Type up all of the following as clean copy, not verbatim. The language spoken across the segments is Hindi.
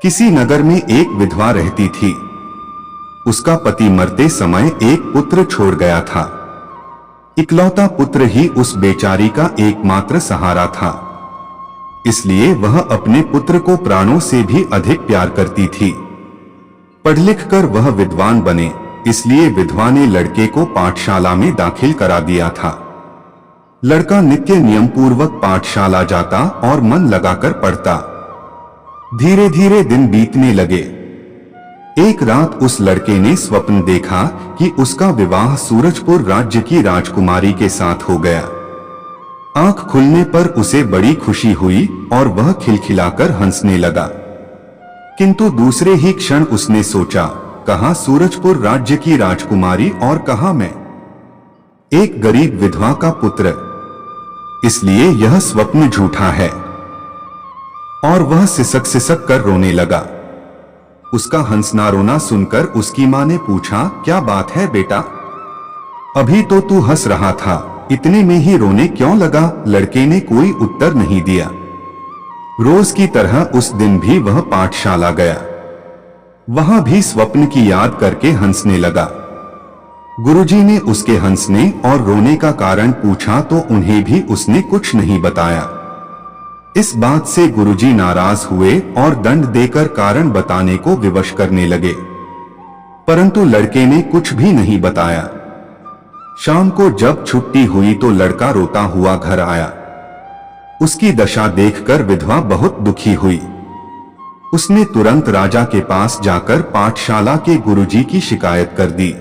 किसी नगर में एक विधवा रहती थी। उसका पति मरते समय एक पुत्र छोड़ गया था। इकलौता पुत्र ही उस बेचारी का एकमात्र सहारा था, इसलिए वह अपने पुत्र को प्राणों से भी अधिक प्यार करती थी। पढ़ लिख कर वह विद्वान बने, इसलिए विधवा ने लड़के को पाठशाला में दाखिल करा दिया था। लड़का नित्य नियम पूर्वक पाठशाला जाता और मन लगाकर पढ़ता। धीरे धीरे दिन बीतने लगे। एक रात उस लड़के ने स्वप्न देखा कि उसका विवाह सूरजपुर राज्य की राजकुमारी के साथ हो गया। आंख खुलने पर उसे बड़ी खुशी हुई और वह खिलखिलाकर हंसने लगा। किंतु दूसरे ही क्षण उसने सोचा, कहां सूरजपुर राज्य की राजकुमारी और कहां मैं, एक गरीब विधवा का पुत्र, इसलिए यह स्वप्न झूठा है। और वह सिसक सिसक कर रोने लगा। उसका हंसना रोना सुनकर उसकी मां ने पूछा, क्या बात है बेटा, अभी तो तू हंस रहा था, इतने में ही रोने क्यों लगा? लड़के ने कोई उत्तर नहीं दिया। रोज की तरह उस दिन भी वह पाठशाला गया। वहां भी स्वप्न की याद करके हंसने लगा। गुरुजी ने उसके हंसने और रोने का कारण पूछा तो उन्हें भी उसने कुछ नहीं बताया। इस बात से गुरुजी नाराज हुए और दंड देकर कारण बताने को विवश करने लगे, परंतु लड़के ने कुछ भी नहीं बताया। शाम को जब छुट्टी हुई तो लड़का रोता हुआ घर आया। उसकी दशा देखकर विधवा बहुत दुखी हुई। उसने तुरंत राजा के पास जाकर पाठशाला के गुरुजी की शिकायत कर दी।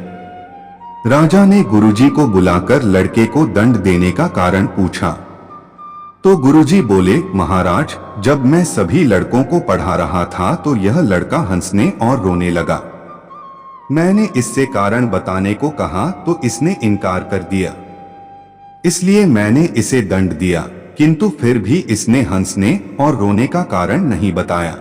राजा ने गुरुजी को बुलाकर लड़के को दंड देने का कारण पूछा तो गुरुजी बोले, महाराज, जब मैं सभी लड़कों को पढ़ा रहा था तो यह लड़का हंसने और रोने लगा। मैंने इससे कारण बताने को कहा तो इसने इनकार कर दिया, इसलिए मैंने इसे दंड दिया, किंतु फिर भी इसने हंसने और रोने का कारण नहीं बताया।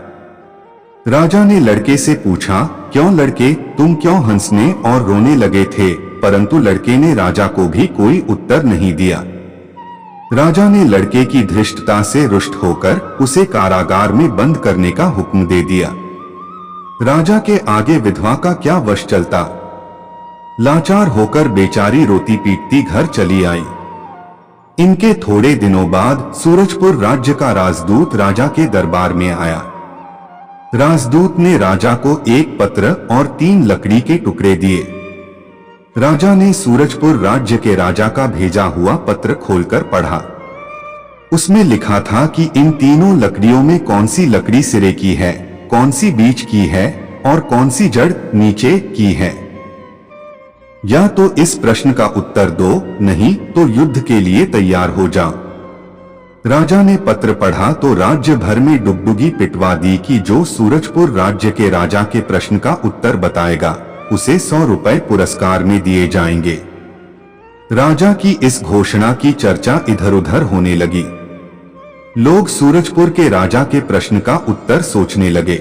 राजा ने लड़के से पूछा, क्यों लड़के, तुम क्यों हंसने और रोने लगे थे? परंतु लड़के ने राजा को भी कोई उत्तर नहीं दिया। राजा ने लड़के की धृष्टता से रुष्ट होकर उसे कारागार में बंद करने का हुक्म दे दिया। राजा के आगे विधवा का क्या वश चलता। लाचार होकर बेचारी रोती पीटती घर चली आई। इनके थोड़े दिनों बाद सूरजपुर राज्य का राजदूत राजा के दरबार में आया। राजदूत ने राजा को एक पत्र और 3 लकड़ी के टुकड़े दिए। राजा ने सूरजपुर राज्य के राजा का भेजा हुआ पत्र खोलकर पढ़ा। उसमें लिखा था कि इन तीनों लकड़ियों में कौन सी लकड़ी सिरे की है, कौन सी बीच की है और कौन सी जड़ नीचे की है। या तो इस प्रश्न का उत्तर दो, नहीं तो युद्ध के लिए तैयार हो जाओ। राजा ने पत्र पढ़ा तो राज्य भर में डुगडुगी पिटवा दी कि जो सूरजपुर राज्य के राजा के प्रश्न का उत्तर बताएगा उसे 100 रुपए पुरस्कार में दिए जाएंगे। राजा की इस घोषणा की चर्चा इधर उधर होने लगी। लोग सूरजपुर के राजा के प्रश्न का उत्तर सोचने लगे।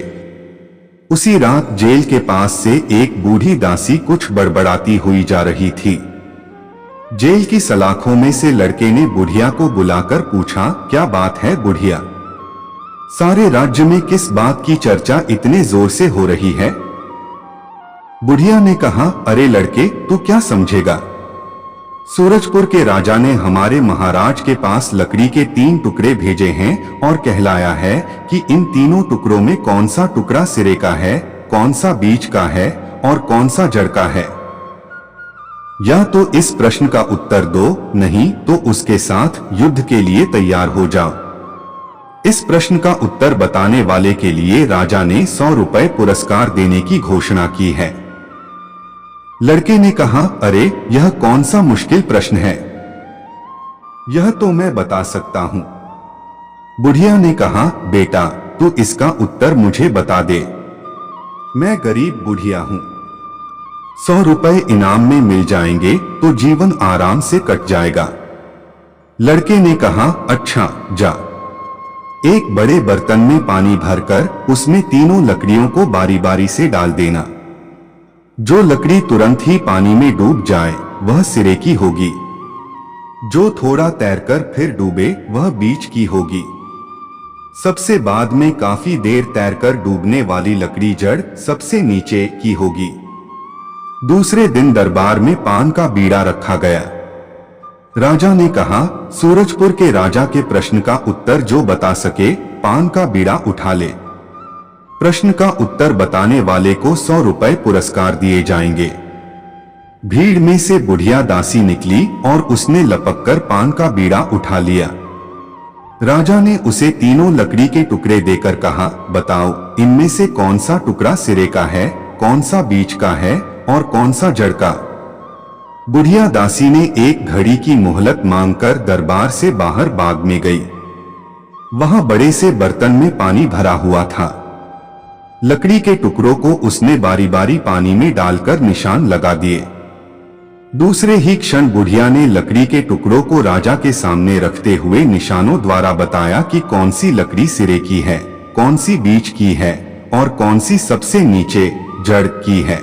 उसी रात जेल के पास से एक बूढ़ी दासी कुछ बड़बड़ाती हुई जा रही थी। जेल की सलाखों में से लड़के ने बुढ़िया को बुलाकर पूछा, क्या बात है बुढ़िया, सारे राज्य में किस बात की चर्चा इतने जोर से हो रही है? बुढ़िया ने कहा, अरे लड़के, तू क्या समझेगा। सूरजपुर के राजा ने हमारे महाराज के पास लकड़ी के 3 टुकड़े भेजे हैं और कहलाया है कि इन तीनों टुकड़ों में कौन सा टुकड़ा सिरे का है, कौन सा बीच का है और कौन सा जड़ का है। या तो इस प्रश्न का उत्तर दो, नहीं तो उसके साथ युद्ध के लिए तैयार हो जाओ। इस प्रश्न का उत्तर बताने वाले के लिए राजा ने 100 रुपए पुरस्कार देने की घोषणा की है। लड़के ने कहा, अरे यह कौन सा मुश्किल प्रश्न है, यह तो मैं बता सकता हूं। बुढ़िया ने कहा, बेटा तू इसका उत्तर मुझे बता दे, मैं गरीब बुढ़िया हूं, 100 रुपए इनाम में मिल जाएंगे तो जीवन आराम से कट जाएगा। लड़के ने कहा, अच्छा जा, एक बड़े बर्तन में पानी भरकर उसमें तीनों लकड़ियों को बारी बारी से डाल देना। जो लकड़ी तुरंत ही पानी में डूब जाए वह सिरे की होगी, जो थोड़ा तैरकर फिर डूबे वह बीच की होगी। सबसे बाद में काफी देर तैरकर डूबने वाली लकड़ी जड़ सबसे नीचे की होगी। दूसरे दिन दरबार में पान का बीड़ा रखा गया। राजा ने कहा, सूरजपुर के राजा के प्रश्न का उत्तर जो बता सके पान का बीड़ा उठा ले। प्रश्न का उत्तर बताने वाले को 100 रुपए पुरस्कार दिए जाएंगे। भीड़ में से बुढ़िया दासी निकली और उसने लपककर पान का बीड़ा उठा लिया। राजा ने उसे तीनों लकड़ी के टुकड़े देकर कहा, बताओ इनमें से कौन सा टुकड़ा सिरे का है, कौन सा बीच का है और कौन सा जड़ का। बुढ़िया दासी ने एक घड़ी की मोहलत मांगकर दरबार से बाहर बाग में गई। वहां बड़े से बर्तन में पानी भरा हुआ था। लकड़ी के टुकड़ों को उसने बारी बारी पानी में डालकर निशान लगा दिए। दूसरे ही क्षण बुढ़िया ने लकड़ी के टुकड़ों को राजा के सामने रखते हुए निशानों द्वारा बताया कि कौन सी लकड़ी सिरे की है, कौन सी बीच की है और कौन सी सबसे नीचे जड़ की है।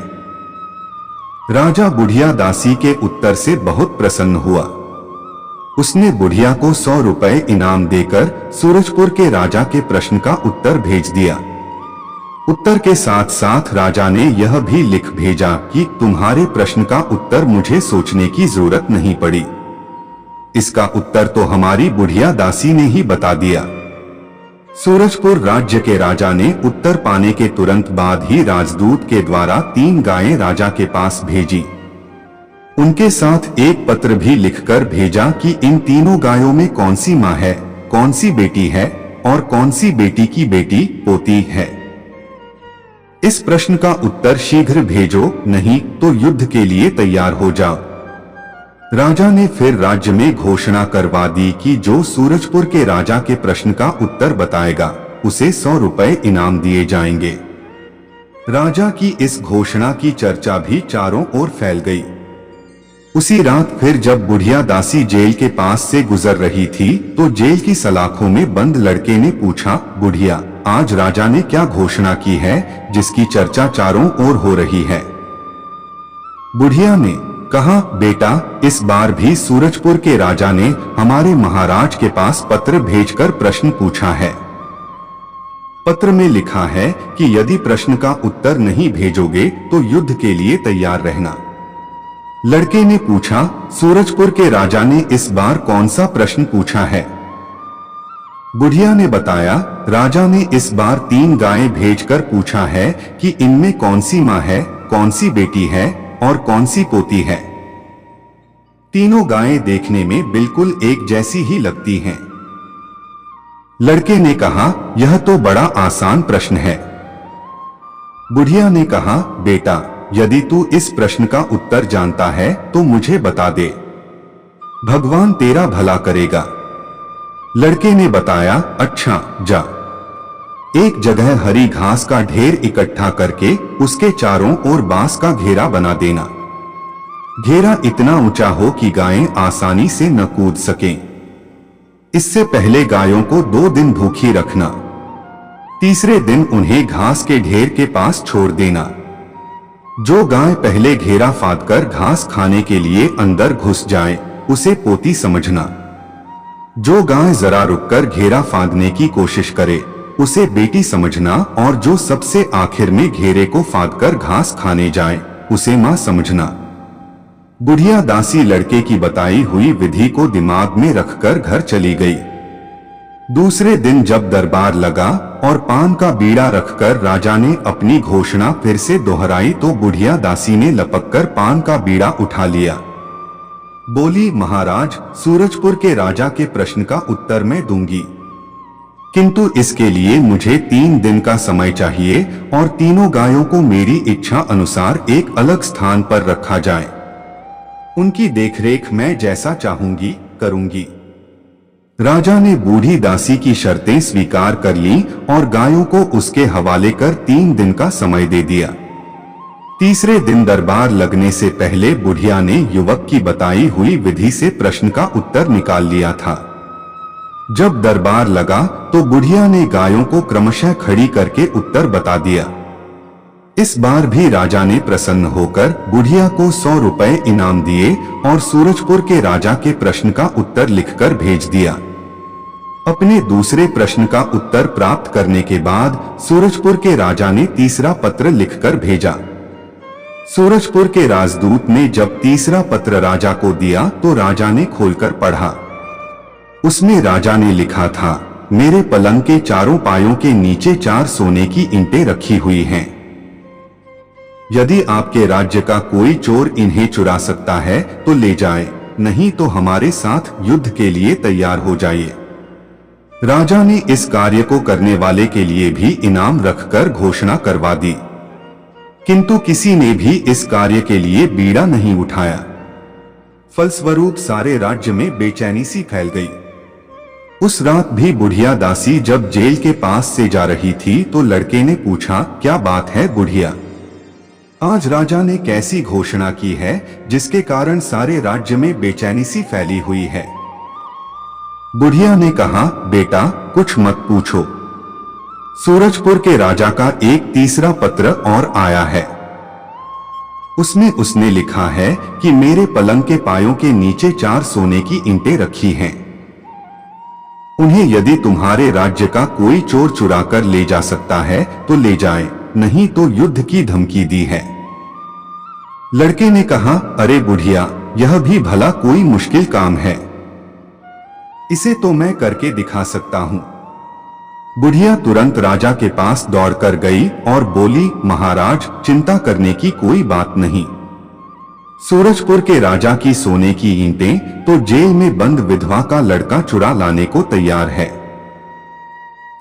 राजा बुढ़िया दासी के उत्तर से बहुत प्रसन्न हुआ। उसने बुढ़िया को 100 रुपए इनाम देकर सूरजपुर के राजा के प्रश्न का उत्तर भेज दिया। उत्तर के साथ साथ राजा ने यह भी लिख भेजा कि तुम्हारे प्रश्न का उत्तर मुझे सोचने की जरूरत नहीं पड़ी। इसका उत्तर तो हमारी बुढ़िया दासी ने ही बता दिया। सूरजपुर राज्य के राजा ने उत्तर पाने के तुरंत बाद ही राजदूत के द्वारा 3 गायें राजा के पास भेजी। उनके साथ एक पत्र भी लिखकर भेजा कि इन तीनों गायों में कौन सी माँ है, कौन सी बेटी है और कौन सी बेटी की बेटी पोती है। इस प्रश्न का उत्तर शीघ्र भेजो, नहीं तो युद्ध के लिए तैयार हो जाओ। राजा ने फिर राज्य में घोषणा करवा दी कि जो सूरजपुर के राजा के प्रश्न का उत्तर बताएगा उसे 100 रुपए इनाम दिए जाएंगे। राजा की इस घोषणा की चर्चा भी चारों ओर फैल गई। उसी रात फिर जब बुढ़िया दासी जेल के पास से गुजर रही थी तो जेल की सलाखों में बंद लड़के ने पूछा, बुढ़िया आज राजा ने क्या घोषणा की है जिसकी चर्चा चारों ओर हो रही है। बुढ़िया ने कहा, बेटा इस बार भी सूरजपुर के राजा ने हमारे महाराज के पास पत्र भेजकर प्रश्न पूछा है। पत्र में लिखा है कि यदि प्रश्न का उत्तर नहीं भेजोगे तो युद्ध के लिए तैयार रहना। लड़के ने पूछा, सूरजपुर के राजा ने इस बार कौन सा प्रश्न पूछा है। बुढ़िया ने बताया, राजा ने इस बार 3 गायें भेजकर पूछा है कि इनमें कौन सी माँ है, कौन सी बेटी है और कौन सी पोती है। तीनों गायें देखने में बिल्कुल एक जैसी ही लगती हैं। लड़के ने कहा, यह तो बड़ा आसान प्रश्न है। बुढ़िया ने कहा, बेटा यदि तू इस प्रश्न का उत्तर जानता है तो मुझे बता दे, भगवान तेरा भला करेगा। लड़के ने बताया, अच्छा जा एक जगह हरी घास का ढेर इकट्ठा करके उसके चारों ओर बांस का घेरा बना देना। घेरा इतना ऊंचा हो कि गायें आसानी से न कूद सकें। इससे पहले गायों को 2 दिन भूखी रखना। तीसरे दिन उन्हें घास के ढेर के पास छोड़ देना। जो गाय पहले घेरा फादकर घास खाने के लिए अंदर घुस जाए उसे पोती समझना। जो गाय जरा रुककर घेरा फादने की कोशिश करे उसे बेटी समझना और जो सबसे आखिर में घेरे को फादकर घास खाने जाए उसे मां समझना। बुढ़िया दासी लड़के की बताई हुई विधि को दिमाग में रखकर घर चली गई। दूसरे दिन जब दरबार लगा और पान का बीड़ा रखकर राजा ने अपनी घोषणा फिर से दोहराई तो बुढ़िया दासी ने लपककर पान का बीड़ा उठा लिया। बोली, महाराज सूरजपुर के राजा के प्रश्न का उत्तर मैं दूंगी, किंतु इसके लिए मुझे 3 दिन का समय चाहिए और तीनों गायों को मेरी इच्छा अनुसार एक अलग स्थान पर रखा जाए। उनकी देखरेख मैं जैसा चाहूंगी करूंगी। राजा ने बूढ़ी दासी की शर्तें स्वीकार कर लीं और गायों को उसके हवाले कर 3 दिन का समय दे दिया। तीसरे दिन दरबार लगने से पहले बुढ़िया ने युवक की बताई हुई विधि से प्रश्न का उत्तर निकाल लिया था। जब दरबार लगा तो बुढ़िया ने गायों को क्रमशः खड़ी करके उत्तर बता दिया। इस बार भी राजा ने प्रसन्न होकर बुढ़िया को 100 रुपए इनाम दिए और सूरजपुर के राजा के प्रश्न का उत्तर लिखकर भेज दिया। अपने दूसरे प्रश्न का उत्तर प्राप्त करने के बाद सूरजपुर के राजा ने तीसरा पत्र लिखकर भेजा। सूरजपुर के राजदूत ने जब तीसरा पत्र राजा को दिया तो राजा ने खोलकर पढ़ा। उसमें राजा ने लिखा था, मेरे पलंग के चारों पायों के नीचे 4 सोने की ईंटें रखी हुई हैं। यदि आपके राज्य का कोई चोर इन्हें चुरा सकता है तो ले जाए, नहीं तो हमारे साथ युद्ध के लिए तैयार हो जाइए। राजा ने इस कार्य को करने वाले के लिए भी इनाम रखकर घोषणा करवा दी, किंतु किसी ने भी इस कार्य के लिए बीड़ा नहीं उठाया। फलस्वरूप सारे राज्य में बेचैनी सी फैल गई। उस रात भी बुढ़िया दासी जब जेल के पास से जा रही थी तो लड़के ने पूछा, क्या बात है बुढ़िया? आज राजा ने कैसी घोषणा की है जिसके कारण सारे राज्य में बेचैनी सी फैली हुई है? बुढ़िया ने कहा, बेटा कुछ मत पूछो, सूरजपुर के राजा का एक तीसरा पत्र और आया है। उसमें उसने लिखा है कि मेरे पलंग के पायों के नीचे 4 सोने की ईंटें रखी हैं। उन्हें यदि तुम्हारे राज्य का कोई चोर चुरा कर ले जा सकता है तो ले जाए, नहीं तो युद्ध की धमकी दी है। लड़के ने कहा, अरे बुढ़िया, यह भी भला कोई मुश्किल काम है, इसे तो मैं करके दिखा सकता हूं। बुढ़िया तुरंत राजा के पास दौड़कर गई और बोली, महाराज चिंता करने की कोई बात नहीं। सूरजपुर के राजा की सोने की ईंटें तो जेल में बंद विधवा का लड़का चुरा लाने को तैयार है।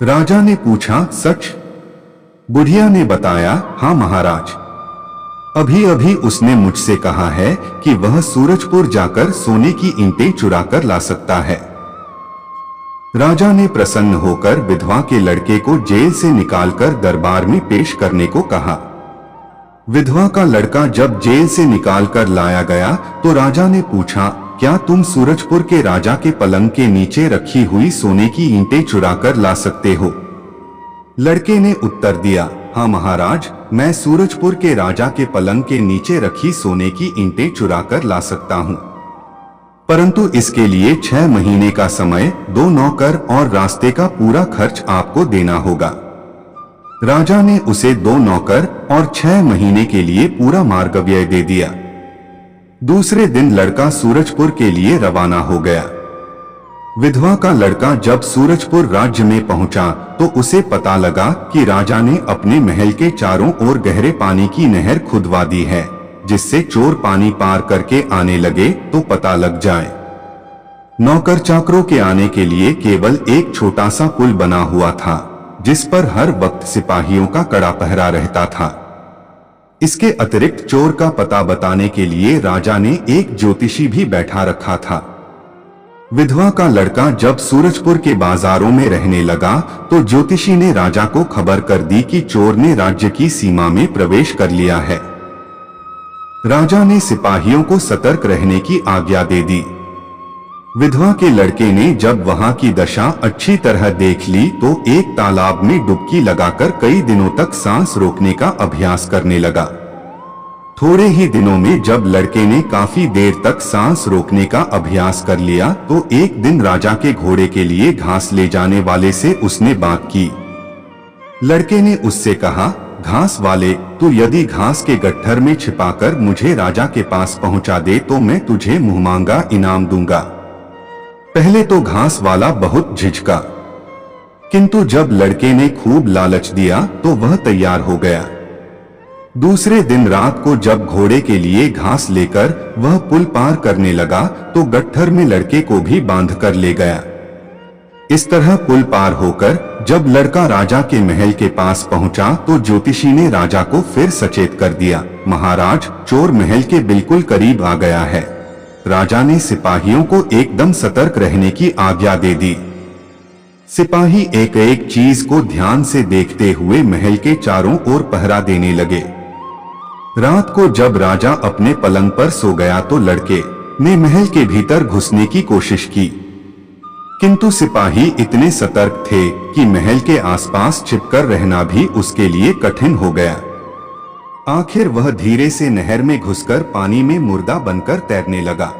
राजा ने पूछा, सच? बुढ़िया ने बताया, हाँ महाराज, अभी अभी उसने मुझसे कहा है कि वह सूरजपुर जाकर सोने की ईंटें चुरा कर ला सकता है। राजा ने प्रसन्न होकर विधवा के लड़के को जेल से निकालकर दरबार में पेश करने को कहा। विधवा का लड़का जब जेल से निकालकर लाया गया तो राजा ने पूछा, क्या तुम सूरजपुर के राजा के पलंग के नीचे रखी हुई सोने की ईंटें चुराकर ला सकते हो? लड़के ने उत्तर दिया, हाँ महाराज, मैं सूरजपुर के राजा के पलंग के नीचे रखी सोने की ईंटें चुराकर ला सकता हूँ, परंतु इसके लिए 6 महीने का समय, 2 नौकर और रास्ते का पूरा खर्च आपको देना होगा। राजा ने उसे 2 नौकर और 6 महीने के लिए पूरा मार्ग व्यय दे दिया। दूसरे दिन लड़का सूरजपुर के लिए रवाना हो गया। विधवा का लड़का जब सूरजपुर राज्य में पहुंचा तो उसे पता लगा कि राजा ने अपने महल के चारों ओर गहरे पानी की नहर खुदवा दी है, जिससे चोर पानी पार करके आने लगे तो पता लग जाए। नौकर चाकरों के आने के लिए केवल एक छोटा सा पुल बना हुआ था, जिस पर हर वक्त सिपाहियों का कड़ा पहरा रहता था। इसके अतिरिक्त चोर का पता बताने के लिए राजा ने एक ज्योतिषी भी बैठा रखा था। विधवा का लड़का जब सूरजपुर के बाजारों में रहने लगा तो ज्योतिषी ने राजा को खबर कर दी कि चोर ने राज्य की सीमा में प्रवेश कर लिया है। राजा ने सिपाहियों को सतर्क रहने की आज्ञा दे दी। विधवा के लड़के ने जब वहां की दशा अच्छी तरह देख ली तो एक तालाब में डुबकी लगाकर कई दिनों तक सांस रोकने का अभ्यास करने लगा। थोड़े ही दिनों में जब लड़के ने काफी देर तक सांस रोकने का अभ्यास कर लिया तो एक दिन राजा के घोड़े के लिए घास ले जाने वाले से उसने बात की। लड़के ने उससे कहा, घास वाले, तू यदि घास के गट्ठर में छिपाकर मुझे राजा के पास पहुंचा दे तो मैं तुझे मुंहमांगा इनाम दूंगा। पहले तो घास वाला बहुत झिझका, किंतु जब लड़के ने खूब लालच दिया तो वह तैयार हो गया। दूसरे दिन रात को जब घोड़े के लिए घास लेकर वह पुल पार करने लगा तो गट्ठर में लड़के को भी बांध कर ले गया। इस तरह पुल पार होकर जब लड़का राजा के महल के पास पहुंचा तो ज्योतिषी ने राजा को फिर सचेत कर दिया, महाराज, चोर महल के बिल्कुल करीब आ गया है। राजा ने सिपाहियों को एकदम सतर्क रहने की आज्ञा दे दी। सिपाही एक एक चीज को ध्यान से देखते हुए महल के चारों ओर पहरा देने लगे। रात को जब राजा अपने पलंग पर सो गया तो लड़के ने महल के भीतर घुसने की कोशिश की, किंतु सिपाही इतने सतर्क थे कि महल के आसपास छिपकर रहना भी उसके लिए कठिन हो गया। आखिर वह धीरे से नहर में घुसकर पानी में मुर्दा बनकर तैरने लगा।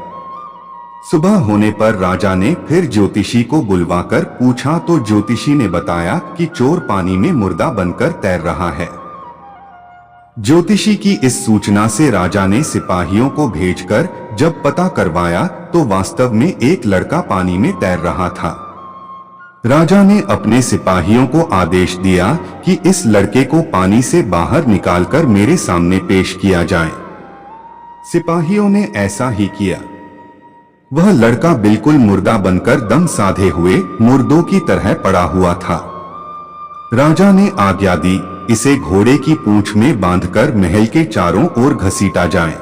सुबह होने पर राजा ने फिर ज्योतिषी को बुलवाकर पूछा तो ज्योतिषी ने बताया कि चोर पानी में मुर्दा बनकर तैर रहा है। ज्योतिषी की इस सूचना से राजा ने सिपाहियों को भेजकर जब पता करवाया तो वास्तव में एक लड़का पानी में तैर रहा था। राजा ने अपने सिपाहियों को आदेश दिया कि इस लड़के को पानी से बाहर निकालकर मेरे सामने पेश किया जाए। सिपाहियों ने ऐसा ही किया। वह लड़का बिल्कुल मुर्दा बनकर दम साधे हुए मुर्दों की तरह पड़ा हुआ था। राजा ने आज्ञा दी, इसे घोड़े की पूंछ में बांधकर महल के चारों ओर घसीटा जाए।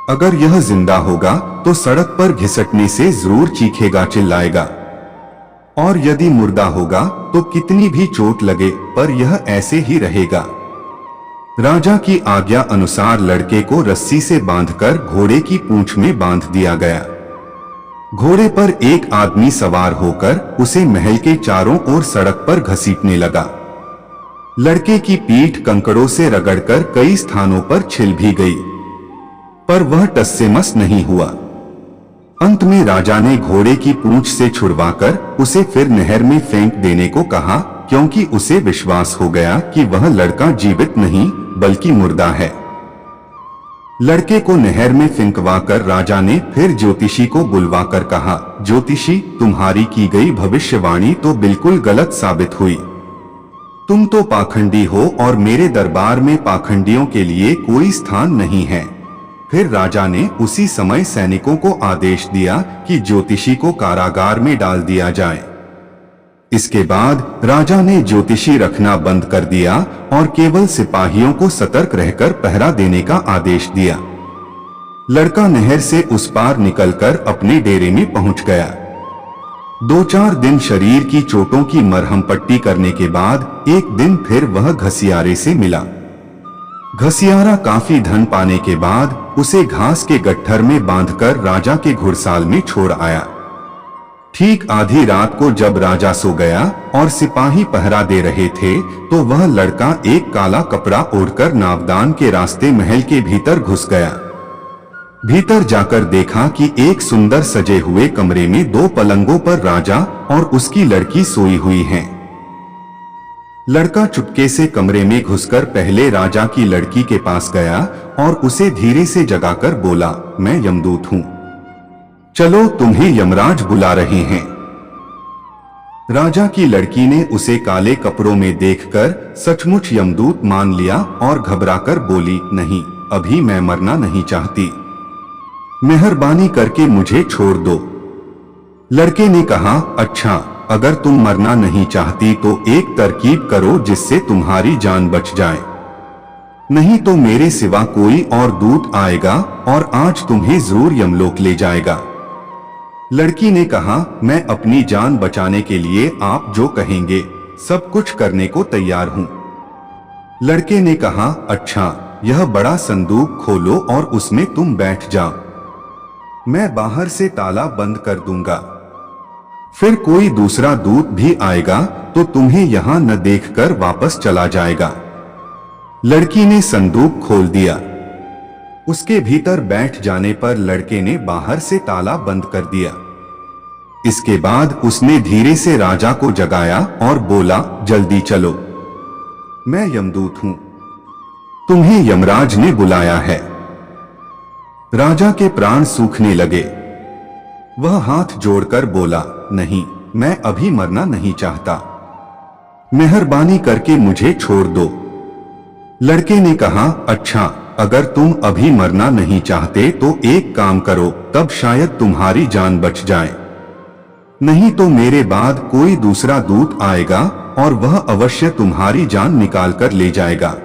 अगर यह जिंदा होगा तो सड़क पर घिसटने से जरूर चीखेगा, चिल्लाएगा, और यदि मुर्दा होगा तो कितनी भी चोट लगे पर यह ऐसे ही रहेगा। राजा की आज्ञा अनुसार लड़के को रस्सी से बांधकर घोड़े की पूंछ में बांध दिया गया। घोड़े पर एक आदमी सवार होकर उसे महल के चारों ओर सड़क पर घसीटने लगा। लड़के की पीठ कंकड़ों से रगड़कर कई स्थानों पर छिल भी गई, पर वह टस से मस नहीं हुआ। अंत में राजा ने घोड़े की पूंछ से छुड़वाकर उसे फिर नहर में फेंक देने को कहा, क्योंकि उसे विश्वास हो गया कि वह लड़का जीवित नहीं बल्कि मुर्दा है। लड़के को नहर में फेंकवाकर राजा ने फिर ज्योतिषी को बुलवाकर कहा, ज्योतिषी, तुम्हारी की गई भविष्यवाणी तो बिल्कुल गलत साबित हुई। तुम तो पाखंडी हो और मेरे दरबार में पाखंडियों के लिए कोई स्थान नहीं है। फिर राजा ने उसी समय सैनिकों को आदेश दिया कि ज्योतिषी को कारागार में डाल दिया जाए। इसके बाद राजा ने ज्योतिषी रखना बंद कर दिया और केवल सिपाहियों को सतर्क रहकर पहरा देने का आदेश दिया। लड़का नहर से उस पार निकलकर अपने डेरे में पहुंच गया। 2-4 दिन शरीर की चोटों की मरहम पट्टी करने के बाद एक दिन फिर वह घसियारे से मिला। घसियारा काफी धन पाने के बाद उसे घास के गट्ठर में बांधकर राजा के घुड़साल में छोड़ आया। ठीक आधी रात को जब राजा सो गया और सिपाही पहरा दे रहे थे तो वह लड़का एक काला कपड़ा ओढ़कर नावदान के रास्ते महल के भीतर घुस गया। भीतर जाकर देखा कि एक सुंदर सजे हुए कमरे में 2 पलंगों पर राजा और उसकी लड़की सोई हुई हैं। लड़का चुपके से कमरे में घुसकर पहले राजा की लड़की के पास गया और उसे धीरे से जगाकर बोला, मैं यमदूत हूं, चलो तुम्हें यमराज बुला रहे हैं। राजा की लड़की ने उसे काले कपड़ों में देखकर सचमुच यमदूत मान लिया और घबराकर बोली, नहीं, अभी मैं मरना नहीं चाहती, मेहरबानी करके मुझे छोड़ दो। लड़के ने कहा, अच्छा, अगर तुम मरना नहीं चाहती तो एक तरकीब करो जिससे तुम्हारी जान बच जाए, नहीं तो मेरे सिवा कोई और दूत आएगा और आज तुम्हें जरूर यमलोक ले जाएगा। लड़की ने कहा, मैं अपनी जान बचाने के लिए आप जो कहेंगे सब कुछ करने को तैयार हूं। लड़के ने कहा, अच्छा, यह बड़ा संदूक खोलो और उसमें तुम बैठ जाओ, मैं बाहर से ताला बंद कर दूंगा, फिर कोई दूसरा दूत भी आएगा तो तुम्हें यहां न देखकर वापस चला जाएगा। लड़की ने संदूक खोल दिया। उसके भीतर बैठ जाने पर लड़के ने बाहर से ताला बंद कर दिया। इसके बाद उसने धीरे से राजा को जगाया और बोला, जल्दी चलो, मैं यमदूत हूं, तुम्हें यमराज ने बुलाया है। राजा के प्राण सूखने लगे। वह हाथ जोड़कर बोला, नहीं, मैं अभी मरना नहीं चाहता, मेहरबानी करके मुझे छोड़ दो। लड़के ने कहा, अच्छा, अगर तुम अभी मरना नहीं चाहते तो एक काम करो, तब शायद तुम्हारी जान बच जाए, नहीं तो मेरे बाद कोई दूसरा दूत आएगा और वह अवश्य तुम्हारी जान निकाल कर ले जाएगा।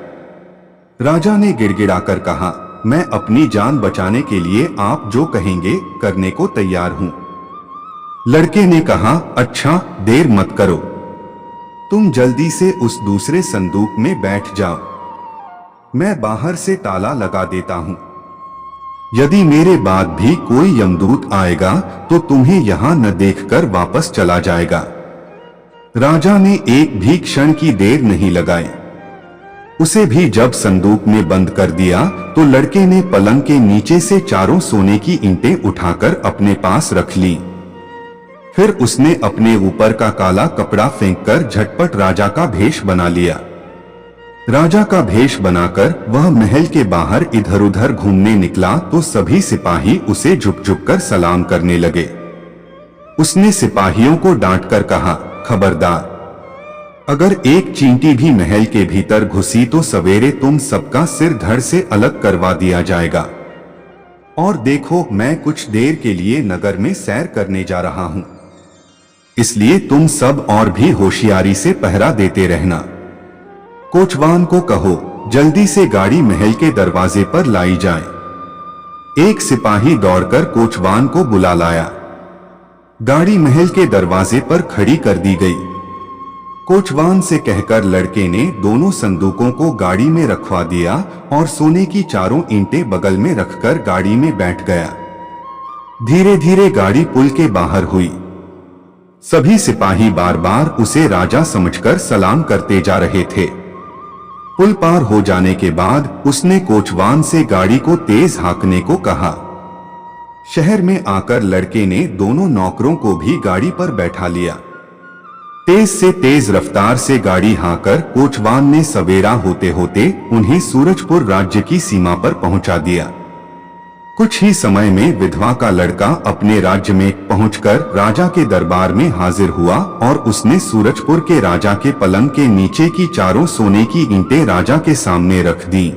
राजा ने गिड़गिड़ाकर कहा, मैं अपनी जान बचाने के लिए आप जो कहेंगे करने को तैयार हूं। लड़के ने कहा, अच्छा, देर मत करो, तुम जल्दी से उस दूसरे संदूक में बैठ जाओ, मैं बाहर से ताला लगा देता हूं। यदि मेरे बाद भी कोई यमदूत आएगा तो तुम्हें यहां न देखकर वापस चला जाएगा। राजा ने एक भी क्षण की देर नहीं लगाई। उसे भी जब संदूक में बंद कर दिया तो लड़के ने पलंग के नीचे से 4 सोने की ईंटें उठाकर अपने पास रख ली। फिर उसने अपने ऊपर का काला कपड़ा फेंककर झटपट राजा का भेष बना लिया। राजा का भेष बनाकर वह महल के बाहर इधर उधर घूमने निकला तो सभी सिपाही उसे झुक झुक कर सलाम करने लगे। उसने सिपाहियों को डांटकर कहा, खबरदार, अगर एक चींटी भी महल के भीतर घुसी तो सवेरे तुम सबका सिर धड़ से अलग करवा दिया जाएगा। और देखो, मैं कुछ देर के लिए नगर में सैर करने जा रहा हूं, इसलिए तुम सब और भी होशियारी से पहरा देते रहना। कोचवान को कहो जल्दी से गाड़ी महल के दरवाजे पर लाई जाए। एक सिपाही दौड़कर कोचवान को बुला लाया। गाड़ी महल के दरवाजे पर खड़ी कर दी गई। कोचवान से कहकर लड़के ने दोनों संदूकों को गाड़ी में रखवा दिया और सोने की 4 ईंटें बगल में रखकर गाड़ी में बैठ गया। धीरे धीरे गाड़ी पुल के बाहर हुई। सभी सिपाही बार बार उसे राजा समझकर सलाम करते जा रहे थे। पुल पार हो जाने के बाद उसने कोचवान से गाड़ी को तेज हाँकने को कहा। शहर में आकर लड़के ने दोनों नौकरों को भी गाड़ी पर बैठा लिया। तेज से तेज रफ्तार से गाड़ी हाँकर कोचवान ने सवेरा होते होते उन्हें सूरजपुर राज्य की सीमा पर पहुंचा दिया। कुछ ही समय में विधवा का लड़का अपने राज्य में पहुंचकर राजा के दरबार में हाजिर हुआ और उसने सूरजपुर के राजा के पलंग के नीचे की 4 सोने की ईंटें राजा के सामने रख दी।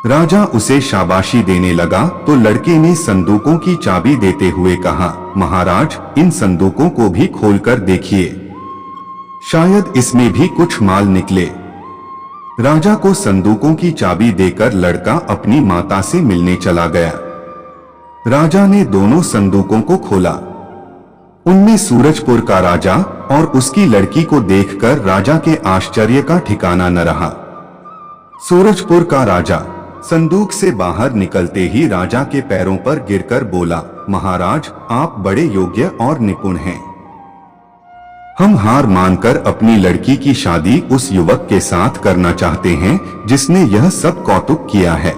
राजा उसे शाबाशी देने लगा तो लड़के ने संदूकों की चाबी देते हुए कहा, महाराज, इन संदूकों को भी खोलकर देखिए, शायद इसमें भी कुछ माल निकले। राजा को संदूकों की चाबी देकर लड़का अपनी माता से मिलने चला गया। राजा ने दोनों संदूकों को खोला। उनमें सूरजपुर का राजा और उसकी लड़की को देखकर राजा के आश्चर्य का ठिकाना न रहा। सूरजपुर का राजा संदूक से बाहर निकलते ही राजा के पैरों पर गिरकर बोला, महाराज, आप बड़े योग्य और निपुण हैं। हम हार मानकर अपनी लड़की की शादी उस युवक के साथ करना चाहते हैं जिसने यह सब कौतुक किया है।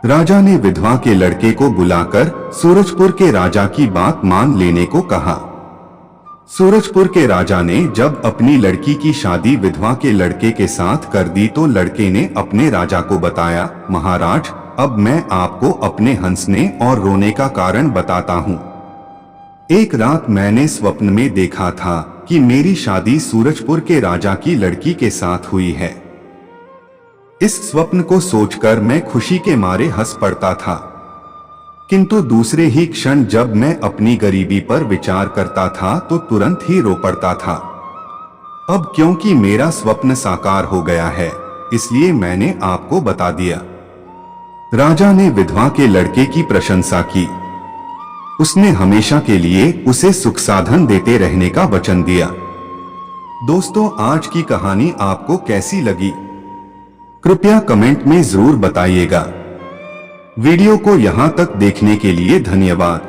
राजा ने विधवा के लड़के को बुलाकर सूरजपुर के राजा की बात मान लेने को कहा। सूरजपुर के राजा ने जब अपनी लड़की की शादी विधवा के लड़के के साथ कर दी तो लड़के ने अपने राजा को बताया, महाराज, अब मैं आपको अपने हंसने और रोने का कारण बताता हूँ। एक रात मैंने स्वप्न में देखा था कि मेरी शादी सूरजपुर के राजा की लड़की के साथ हुई है। इस स्वप्न को सोचकर मैं खुशी के मारे हंस पड़ता था, किंतु दूसरे ही क्षण जब मैं अपनी गरीबी पर विचार करता था तो तुरंत ही रो पड़ता था। अब क्योंकि मेरा स्वप्न साकार हो गया है, इसलिए मैंने आपको बता दिया। राजा ने विधवा के लड़के की प्रशंसा की। उसने हमेशा के लिए उसे सुख साधन देते रहने का वचन दिया। दोस्तों, आज की कहानी आपको कैसी लगी? कृपया कमेंट में जरूर बताइएगा। वीडियो को यहां तक देखने के लिए धन्यवाद।